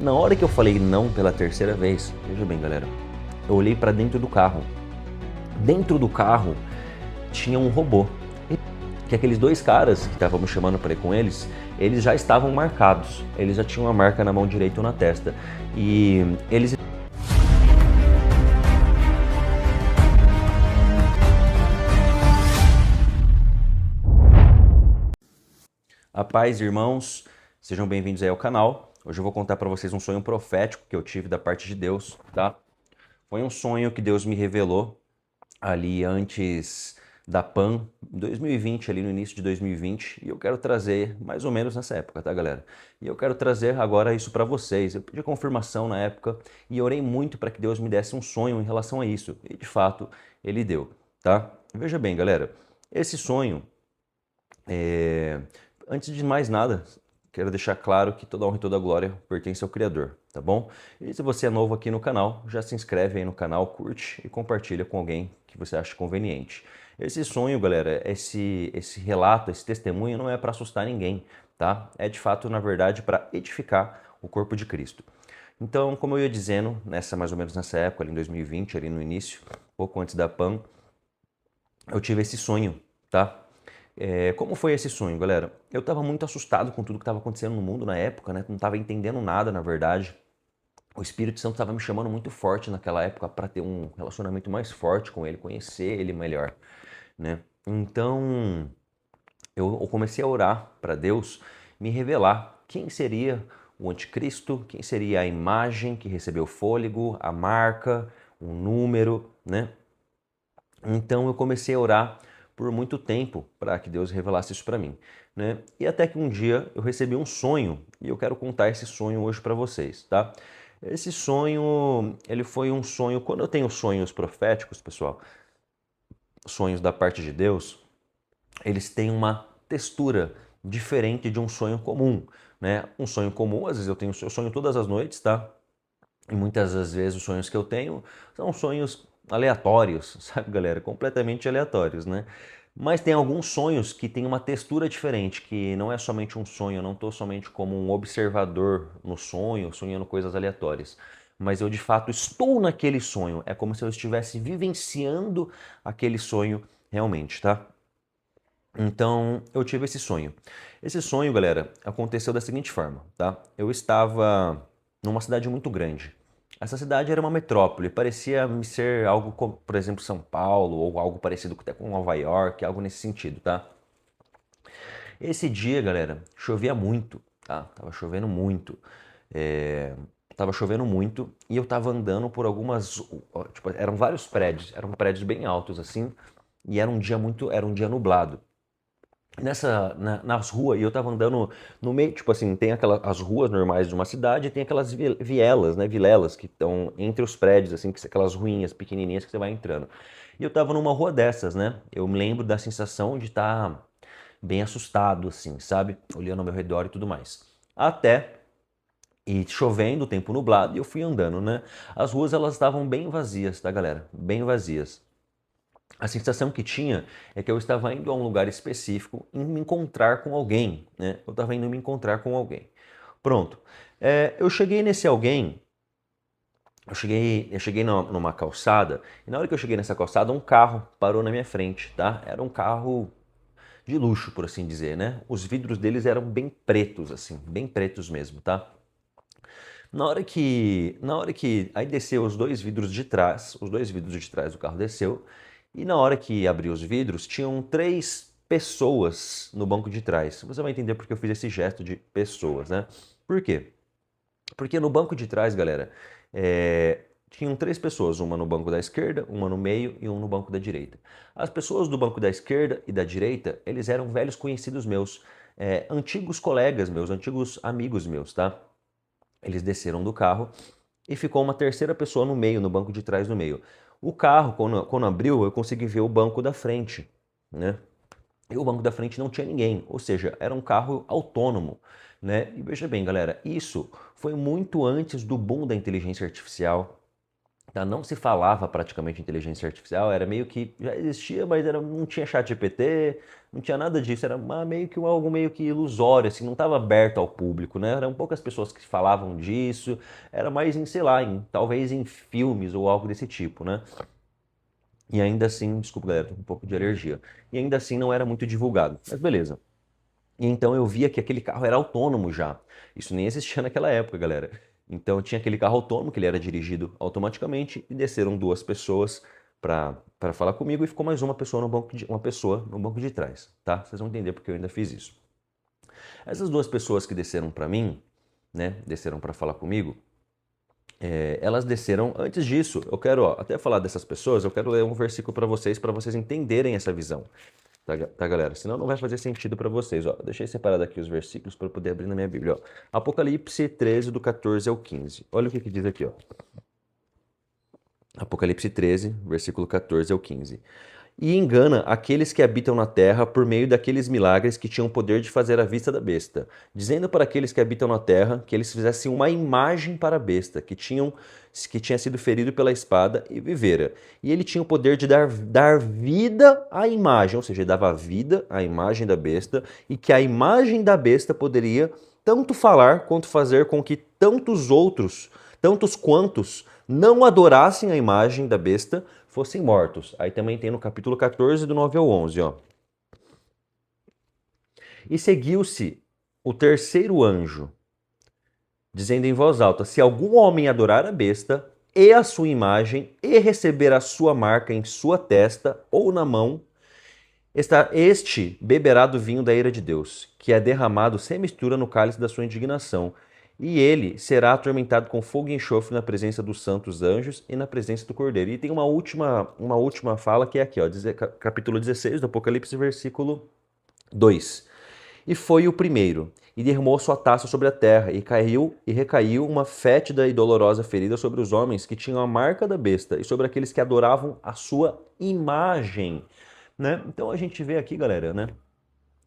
Na hora que eu falei não pela terceira vez, veja bem, galera, eu olhei para dentro do carro. Dentro do carro tinha um robô. Que aqueles dois caras que estavam me chamando para ir com eles já estavam marcados. Eles já tinham uma marca na mão direita ou na testa. E eles... A paz, irmãos, sejam bem-vindos aí ao canal. Hoje eu vou contar para vocês um sonho profético que eu tive da parte de Deus, tá? Foi um sonho que Deus me revelou ali antes da PAN, em 2020, ali no início de 2020, e eu quero trazer mais ou menos nessa época, tá, galera? E eu quero trazer agora isso para vocês. Eu pedi confirmação na época e orei muito para que Deus me desse um sonho em relação a isso, e de fato ele deu, tá? Veja bem, galera, esse sonho, antes de mais nada, quero deixar claro que toda honra e toda glória pertence ao Criador, tá bom? E se você é novo aqui no canal, já se inscreve aí no canal, curte e compartilha com alguém que você acha conveniente. Esse sonho, galera, esse relato, esse testemunho não é para assustar ninguém, tá? É de fato, na verdade, para edificar o corpo de Cristo. Então, como eu ia dizendo, mais ou menos nessa época, ali em 2020, ali no início, pouco antes da PAN, eu tive esse sonho, tá? Como foi esse sonho, galera? Eu estava muito assustado com tudo que estava acontecendo no mundo na época, né? Não estava entendendo nada, na verdade. O Espírito Santo estava me chamando muito forte naquela época para ter um relacionamento mais forte com ele, conhecer ele melhor, né? Então, eu comecei a orar para Deus me revelar quem seria o anticristo, quem seria a imagem que recebeu fôlego, a marca, o número, né? Então eu comecei a orar por muito tempo para que Deus revelasse isso para mim, né? E até que um dia eu recebi um sonho e eu quero contar esse sonho hoje para vocês, tá? Esse sonho, ele foi um sonho, quando eu tenho sonhos proféticos, pessoal, sonhos da parte de Deus, eles têm uma textura diferente de um sonho comum, né? Um sonho comum, às vezes eu sonho todas as noites, tá? E muitas das vezes os sonhos que eu tenho são sonhos aleatórios, sabe, galera? Completamente aleatórios, né? Mas tem alguns sonhos que têm uma textura diferente, que não é somente um sonho, eu não estou somente como um observador no sonho, sonhando coisas aleatórias. Mas eu de fato estou naquele sonho. É como se eu estivesse vivenciando aquele sonho realmente, tá? Então eu tive esse sonho. Esse sonho, galera, aconteceu da seguinte forma, tá? Eu estava numa cidade muito grande. Essa cidade era uma metrópole, parecia me ser algo como, por exemplo, São Paulo, ou algo parecido até com Nova York, algo nesse sentido, tá? Esse dia, galera, chovia muito, tá? Tava chovendo muito. É... Tava chovendo muito e eu tava andando por algumas, tipo, eram vários prédios, eram prédios bem altos assim, e era um dia nublado. Nas ruas, e eu tava andando no meio, tipo assim, tem as ruas normais de uma cidade e tem aquelas vielas, né, vilelas que estão entre os prédios, assim, que são aquelas ruinhas pequenininhas que você vai entrando. E eu tava numa rua dessas, né, eu me lembro da sensação de estar bem assustado, assim, sabe, olhando ao meu redor e tudo mais. Até, e chovendo, tempo nublado, e eu fui andando, né, as ruas elas estavam bem vazias, tá, galera, bem vazias. A sensação que tinha é que eu estava indo a um lugar específico e me encontrar com alguém, né? Eu estava indo me encontrar com alguém. Pronto. Eu cheguei nesse alguém, eu cheguei numa calçada, e na hora que eu cheguei nessa calçada, um carro parou na minha frente, tá? Era um carro de luxo, por assim dizer, né? Os vidros deles eram bem pretos, assim, bem pretos mesmo, tá? Aí desceu os dois vidros de trás do carro desceu, e na hora que abriu os vidros, tinham três pessoas no banco de trás. Você vai entender porque eu fiz esse gesto de pessoas, né? Por quê? Porque no banco de trás, galera, tinham três pessoas, uma no banco da esquerda, uma no meio e um no banco da direita. As pessoas do banco da esquerda e da direita, eles eram velhos conhecidos meus, antigos colegas meus, antigos amigos meus, tá? Eles desceram do carro e ficou uma terceira pessoa no meio, no banco de trás no meio. O carro, quando abriu, eu consegui ver o banco da frente, né? E o banco da frente não tinha ninguém, ou seja, era um carro autônomo, né? E veja bem, galera, isso foi muito antes do boom da inteligência artificial. Tá? Não se falava praticamente inteligência artificial, era meio que já existia, mas não tinha chat GPT, não tinha nada disso, era meio que algo meio que ilusório, assim, não estava aberto ao público, né? Eram poucas pessoas que falavam disso, era mais em, sei lá, talvez em filmes ou algo desse tipo, né? E ainda assim, desculpa galera, tô com um pouco de alergia. E ainda assim não era muito divulgado, mas beleza. E então eu via que aquele carro era autônomo já. Isso nem existia naquela época, galera. Então tinha aquele carro autônomo que ele era dirigido automaticamente e desceram duas pessoas para falar comigo e ficou mais uma pessoa no banco de trás, tá? Vocês vão entender porque eu ainda fiz isso. Essas duas pessoas que desceram para mim, né, desceram para falar comigo, elas desceram. Antes disso, eu quero até falar dessas pessoas, eu quero ler um versículo para vocês entenderem essa visão. Tá, galera? Senão não vai fazer sentido para vocês. Ó. Deixei separado aqui os versículos para eu poder abrir na minha Bíblia. Ó. Apocalipse 13, do 14 ao 15. Olha o que diz aqui. Ó. Apocalipse 13, versículo 14 ao 15. E engana aqueles que habitam na terra por meio daqueles milagres que tinham o poder de fazer à vista da besta, dizendo para aqueles que habitam na terra que eles fizessem uma imagem para a besta, que tinha sido ferido pela espada e vivera. E ele tinha o poder de dar vida à imagem, ou seja, ele dava vida à imagem da besta, e que a imagem da besta poderia tanto falar quanto fazer com que tantos quantos não adorassem a imagem da besta, fossem mortos. Aí também tem no capítulo 14, do 9 ao 11, ó. E seguiu-se o terceiro anjo, dizendo em voz alta: se algum homem adorar a besta e a sua imagem e receber a sua marca em sua testa ou na mão, este beberá do vinho da ira de Deus, que é derramado sem mistura no cálice da sua indignação. E ele será atormentado com fogo e enxofre na presença dos santos anjos e na presença do Cordeiro. E tem uma última fala que é aqui, ó, capítulo 16 do Apocalipse, versículo 2. E foi o primeiro, e derramou sua taça sobre a terra, e recaiu uma fétida e dolorosa ferida sobre os homens que tinham a marca da besta, e sobre aqueles que adoravam a sua imagem. Né? Então a gente vê aqui, galera, né,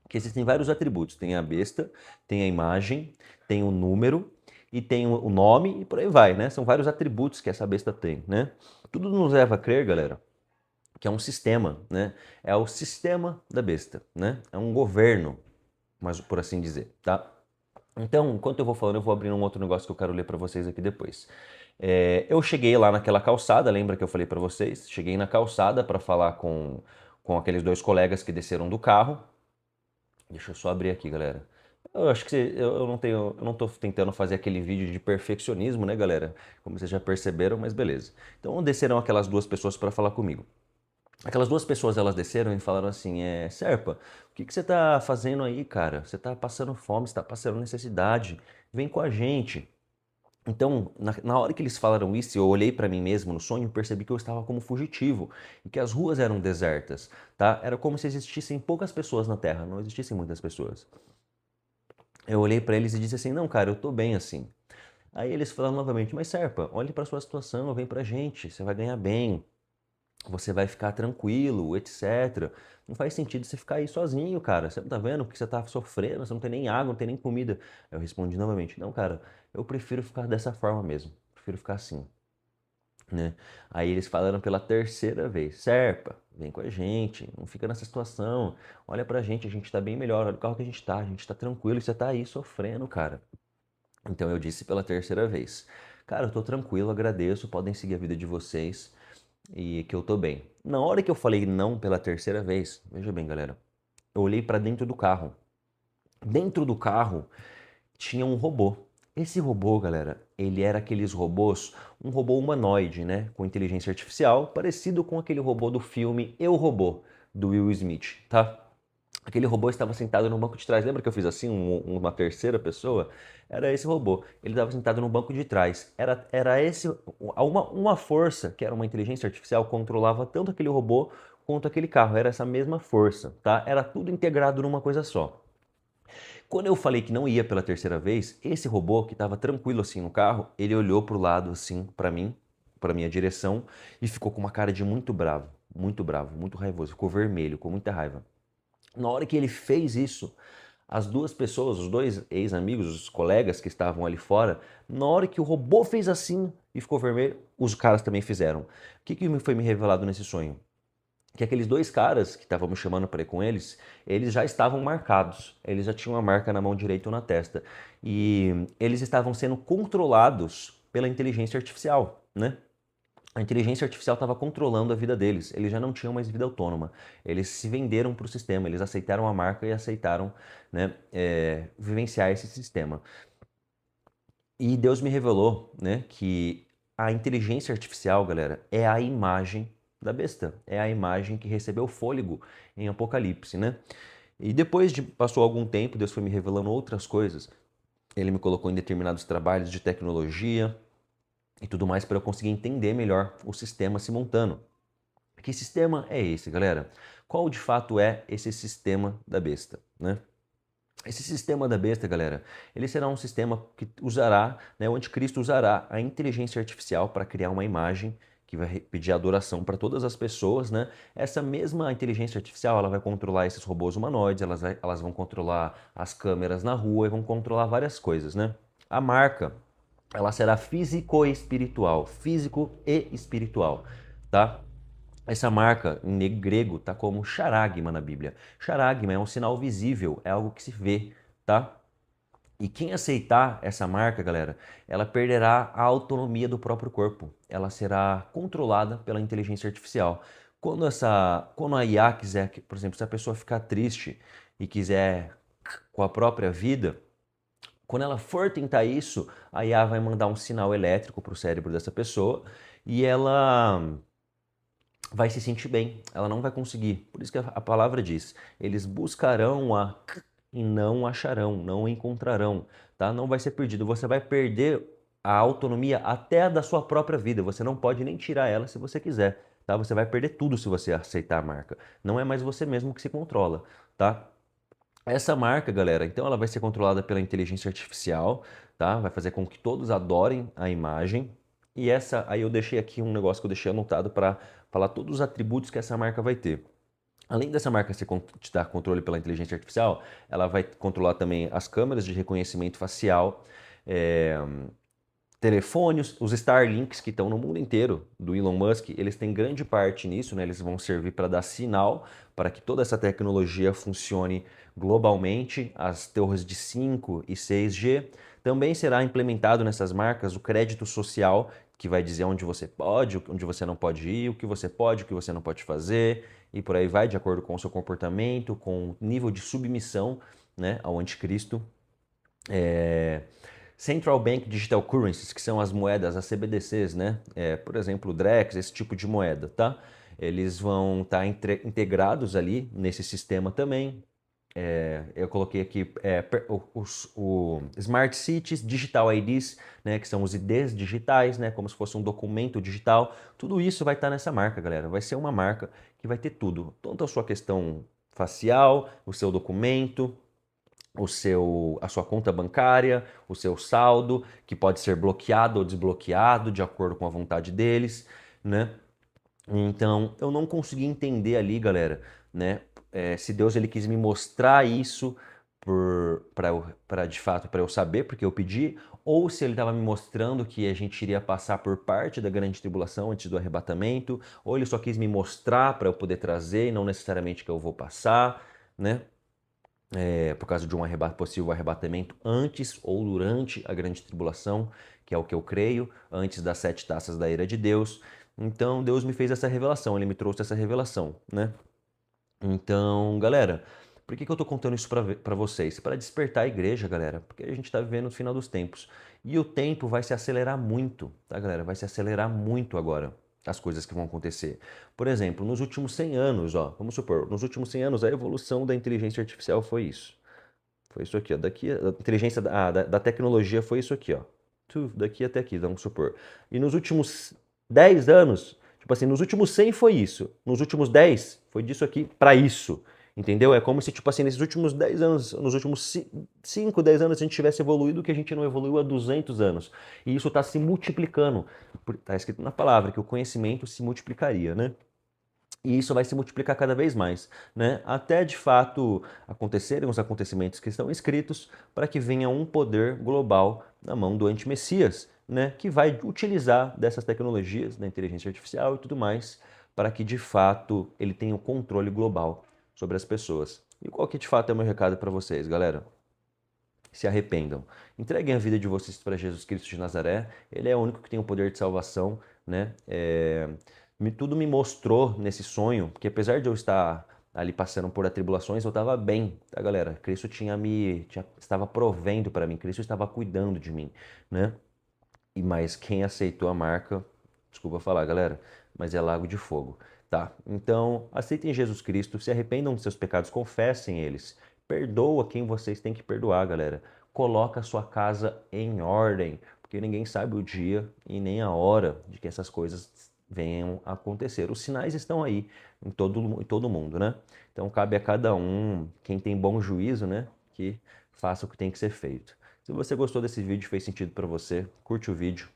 que existem vários atributos. Tem a besta, tem a imagem, tem o número e tem o nome e por aí vai, né? São vários atributos que essa besta tem, né? Tudo nos leva a crer, galera, que é um sistema, né? É o sistema da besta, né? É um governo, mas por assim dizer, tá? Então, enquanto eu vou falando, eu vou abrir um outro negócio que eu quero ler para vocês aqui depois. Eu cheguei lá naquela calçada, lembra que eu falei para vocês? Cheguei na calçada para falar com aqueles dois colegas que desceram do carro. Deixa eu só abrir aqui, galera. Eu acho que eu não tô tentando fazer aquele vídeo de perfeccionismo, né, galera? Como vocês já perceberam, mas beleza. Então desceram aquelas duas pessoas para falar comigo. Aquelas duas pessoas, elas desceram e falaram assim, Serpa, o que você tá fazendo aí, cara? Você tá passando fome, você tá passando necessidade, vem com a gente. Então, na hora que eles falaram isso, eu olhei para mim mesmo no sonho e percebi que eu estava como fugitivo e que as ruas eram desertas, tá? Era como se existissem poucas pessoas na Terra, não existissem muitas pessoas. Eu olhei para eles e disse assim, não, cara, eu tô bem assim. Aí eles falaram novamente, mas Serpa, olhe para sua situação, vem pra gente, você vai ganhar bem, você vai ficar tranquilo, etc. Não faz sentido você ficar aí sozinho, cara. Você não tá vendo que você tá sofrendo, você não tem nem água, não tem nem comida. Eu respondi novamente, não, cara, eu prefiro ficar dessa forma mesmo. Prefiro ficar assim, né? Aí eles falaram pela terceira vez, Serpa, vem com a gente, não fica nessa situação. Olha pra gente, a gente tá bem melhor, olha o carro que a gente tá tranquilo e você tá aí sofrendo, cara. Então eu disse pela terceira vez, cara, eu tô tranquilo, agradeço, podem seguir a vida de vocês e que eu tô bem. Na hora que eu falei não pela terceira vez, veja bem, galera, eu olhei para dentro do carro. Dentro do carro tinha um robô. Esse robô, galera, ele era aqueles robôs, um robô humanoide, né, com inteligência artificial, parecido com aquele robô do filme Eu, Robô, do Will Smith, tá? Aquele robô estava sentado no banco de trás. Lembra que eu fiz assim, uma terceira pessoa? Era esse robô. Ele estava sentado no banco de trás. Uma força, que era uma inteligência artificial, controlava tanto aquele robô quanto aquele carro. Era essa mesma força, tá? Era tudo integrado numa coisa só. Quando eu falei que não ia pela terceira vez, esse robô que estava tranquilo assim no carro, ele olhou pro lado assim, para mim, para minha direção, e ficou com uma cara de muito bravo, muito raivoso. Ficou vermelho, com muita raiva. Na hora que ele fez isso, as duas pessoas, os dois ex-amigos, os colegas que estavam ali fora, na hora que o robô fez assim, e ficou vermelho, os caras também fizeram. O que foi me revelado nesse sonho? Que aqueles dois caras que estavam me chamando para ir com eles, eles já estavam marcados, eles já tinham uma marca na mão direita ou na testa. E eles estavam sendo controlados pela inteligência artificial, né? A inteligência artificial estava controlando a vida deles, eles já não tinham mais vida autônoma. Eles se venderam para o sistema, eles aceitaram a marca e aceitaram, né, vivenciar esse sistema. E Deus me revelou, né, que a inteligência artificial, galera, é a imagem da besta, é a imagem que recebeu fôlego em Apocalipse, né? E depois de passou algum tempo, Deus foi me revelando outras coisas. Ele me colocou em determinados trabalhos de tecnologia e tudo mais para eu conseguir entender melhor o sistema se montando. Que sistema é esse, galera? Qual de fato é esse sistema da besta, né? Esse sistema da besta, galera, ele será um sistema que usará, né, o anticristo usará a inteligência artificial para criar uma imagem que vai pedir adoração para todas as pessoas, né? Essa mesma inteligência artificial, ela vai controlar esses robôs humanoides, elas vão controlar as câmeras na rua e vão controlar várias coisas, né? A marca, ela será físico e espiritual, tá? Essa marca em grego tá como charagma na Bíblia. Charagma é um sinal visível, é algo que se vê, tá? E quem aceitar essa marca, galera, ela perderá a autonomia do próprio corpo. Ela será controlada pela inteligência artificial. Quando a IA quiser, por exemplo, se a pessoa ficar triste e quiser com a própria vida, quando ela for tentar isso, a IA vai mandar um sinal elétrico para o cérebro dessa pessoa e ela vai se sentir bem, ela não vai conseguir. Por isso que a palavra diz: eles buscarão e não acharão, não encontrarão, tá? Não vai ser perdido, você vai perder a autonomia até da sua própria vida, você não pode nem tirar ela se você quiser, tá? Você vai perder tudo se você aceitar a marca. Não é mais você mesmo que se controla, tá? Essa marca, galera, então ela vai ser controlada pela inteligência artificial, tá? Vai fazer com que todos adorem a imagem. E essa, aí eu deixei aqui um negócio que eu deixei anotado para falar todos os atributos que essa marca vai ter. Além dessa marca te dar controle pela inteligência artificial, ela vai controlar também as câmeras de reconhecimento facial, é, telefones, os Starlinks que estão no mundo inteiro do Elon Musk, eles têm grande parte nisso, né? Eles vão servir para dar sinal para que toda essa tecnologia funcione globalmente, as torres de 5 e 6G. Também será implementado nessas marcas o crédito social, que vai dizer onde você pode, onde você não pode ir, o que você não pode fazer, e por aí vai, de acordo com o seu comportamento, com o nível de submissão, né, ao anticristo. Central Bank Digital Currencies, que são as moedas, as CBDCs, né? Por exemplo, o Drex, esse tipo de moeda, tá? Eles vão estar integrados ali nesse sistema também. Eu coloquei aqui o Smart Cities, Digital IDs, né, que são os IDs digitais, né, como se fosse um documento digital. Tudo isso vai estar nessa marca, galera. Vai ser uma marca que vai ter tudo. Tanto a sua questão facial, o seu documento, a sua conta bancária, o seu saldo, que pode ser bloqueado ou desbloqueado de acordo com a vontade deles, né? Então, eu não consegui entender ali, galera, né? Se Deus ele quis me mostrar isso para de fato para eu saber, porque eu pedi, ou se ele estava me mostrando que a gente iria passar por parte da grande tribulação antes do arrebatamento, ou ele só quis me mostrar para eu poder trazer e não necessariamente que eu vou passar, né? Por causa de um possível arrebatamento antes ou durante a grande tribulação, que é o que eu creio, antes das 7 taças da ira de Deus. Então Deus me fez essa revelação, Ele me trouxe essa revelação, né? Então, galera, por que eu tô contando isso para vocês? Para despertar a igreja, galera, porque a gente está vivendo o final dos tempos. E o tempo vai se acelerar muito, tá, galera? Vai se acelerar muito agora as coisas que vão acontecer. Por exemplo, nos últimos 100 anos, ó, vamos supor, nos últimos 100 anos a evolução da inteligência artificial foi isso. Foi isso aqui, ó. Daqui, a inteligência da tecnologia foi isso aqui, ó. Daqui até aqui, vamos supor. E nos últimos 10 anos, tipo assim, nos últimos 100 foi isso. Nos últimos 10 foi disso aqui para isso. Entendeu? É como se, tipo assim, nesses últimos 10 anos, nos últimos 5, 10 anos, a gente tivesse evoluído que a gente não evoluiu há 200 anos. E isso está se multiplicando. Está escrito na palavra que o conhecimento se multiplicaria, né? E isso vai se multiplicar cada vez mais, né? Até de fato acontecerem os acontecimentos que estão escritos para que venha um poder global na mão do anti-Messias, né, que vai utilizar dessas tecnologias, da inteligência artificial e tudo mais, para que de fato ele tenha o controle global sobre as pessoas. E qual que de fato é o meu recado para vocês, galera? Se arrependam. Entreguem a vida de vocês para Jesus Cristo de Nazaré. Ele é o único que tem o poder de salvação, né? Tudo me mostrou nesse sonho, que apesar de eu estar ali passando por atribulações, eu estava bem, tá, galera? Cristo estava provendo para mim, Cristo estava cuidando de mim, né? Mas quem aceitou a marca, desculpa falar, galera, mas é lago de fogo, tá? Então, aceitem Jesus Cristo, se arrependam dos seus pecados, confessem eles. Perdoa quem vocês têm que perdoar, galera. Coloca a sua casa em ordem, porque ninguém sabe o dia e nem a hora de que essas coisas venham a acontecer. Os sinais estão aí em todo mundo, né? Então cabe a cada um, quem tem bom juízo, né, que faça o que tem que ser feito. Se você gostou desse vídeo, fez sentido para você, curte o vídeo,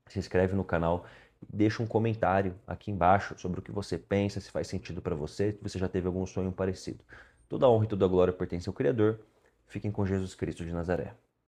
se inscreve no canal, deixa um comentário aqui embaixo sobre o que você pensa, se faz sentido para você, se você já teve algum sonho parecido. Toda a honra e toda a glória pertence ao Criador. Fiquem com Jesus Cristo de Nazaré.